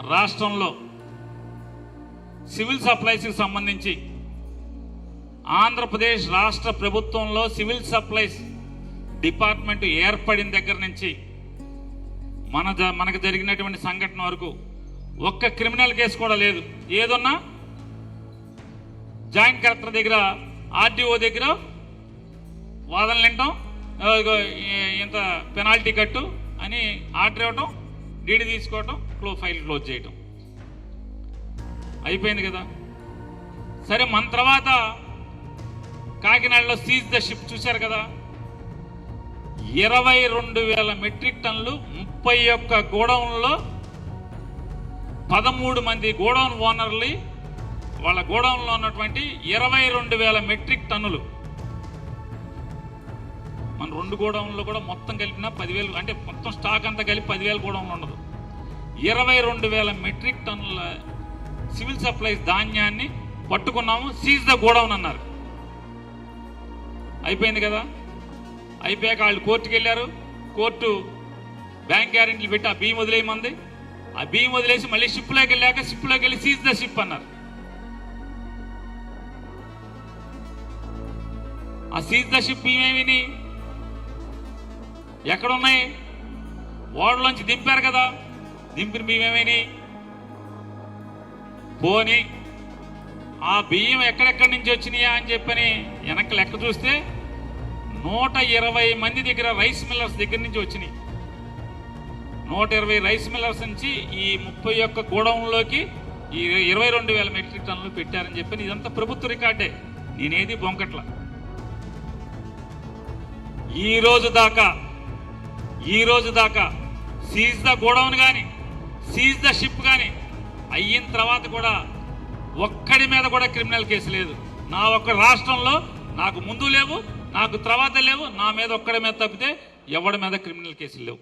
రాష్ట్రంలో సివిల్ సప్లైస్కి సంబంధించి ఆంధ్రప్రదేశ్ రాష్ట్ర ప్రభుత్వంలో సివిల్ సప్లైస్ డిపార్ట్మెంట్ ఏర్పడిన దగ్గర నుంచి మనకు జరిగినటువంటి సంఘటన వరకు ఒక్క క్రిమినల్ కేసు కూడా లేదు. ఏదన్నా జాయింట్ కలెక్టర్ దగ్గర, ఆర్డీఓ దగ్గర వాదనలు వినటం, ఇంత పెనాల్టీ కట్టు అని ఆర్డర్ ఇవ్వటం, డీడీ తీసుకోవటం, ఫైల్ క్లోజ్ చేయటం అయిపోయింది కదా. సరే, మన తర్వాత కాకినాడలో సీజ్ ద షిప్ చూశారు కదా. 22,000 మెట్రిక్ టన్నులు 31 గోడౌన్లో 13 మంది గోడౌన్ ఓనర్లు, వాళ్ళ గోడౌన్లో ఉన్నటువంటి 22,000 మెట్రిక్ టన్నులు. మన 2 గోడౌన్లో కూడా మొత్తం కలిపిన 10,000, అంటే మొత్తం స్టాక్ అంతా కలిపి 10,000 గోడౌన్లు ఉండదు. 22,000 మెట్రిక్ టన్నుల సివిల్ సప్లైస్ ధాన్యాన్ని పట్టుకున్నాము, సీజ్ ద గోడౌన్ అన్నారు. అయిపోయింది కదా. అయిపోయాక వాళ్ళు కోర్టుకు వెళ్ళారు. కోర్టు బ్యాంక్ గ్యారెంటీలు పెట్టి ఆ బియ్యం వదిలేయమంది. ఆ బియ్యం వదిలేసి మళ్ళీ షిప్లోకి వెళ్ళాక షిప్లోకి వెళ్ళి సీజ్ ద షిప్ అన్నారు. ఆ సీజ్ ద షిప్ ఏమేమి ఎక్కడున్నాయి? ఓడలోంచి దింపారు కదా. దింపిన బియ్యం ఏమేమి? పోని ఆ బియ్యం ఎక్కడెక్కడి నుంచి వచ్చినాయా అని చెప్పని వెనక్కి లెక్క చూస్తే 120 మంది దగ్గర రైస్ మిల్లర్స్ దగ్గర నుంచి వచ్చినాయి. 120 రైస్ మిల్లర్స్ నుంచి ఈ 31 గోడౌన్లోకి ఈ 22,000 మెట్రిక్ టన్నులు పెట్టారని చెప్పని ఇదంతా ప్రభుత్వ రికార్డే, నేనేది బొంకట్ల. ఈ రోజు దాకా సీజ్ ద గోడౌన్ కానీ సీజ్ ద షిప్ కానీ అయిన తర్వాత కూడా ఒక్కడి మీద కూడా క్రిమినల్ కేసు లేదు. నా ఒక్క రాష్ట్రంలో నాకు ముందు లేవు, నాకు తర్వాత లేవు, నా మీద ఒక్కడి మీద తప్పితే ఎవడి మీద క్రిమినల్ కేసులు లేవు.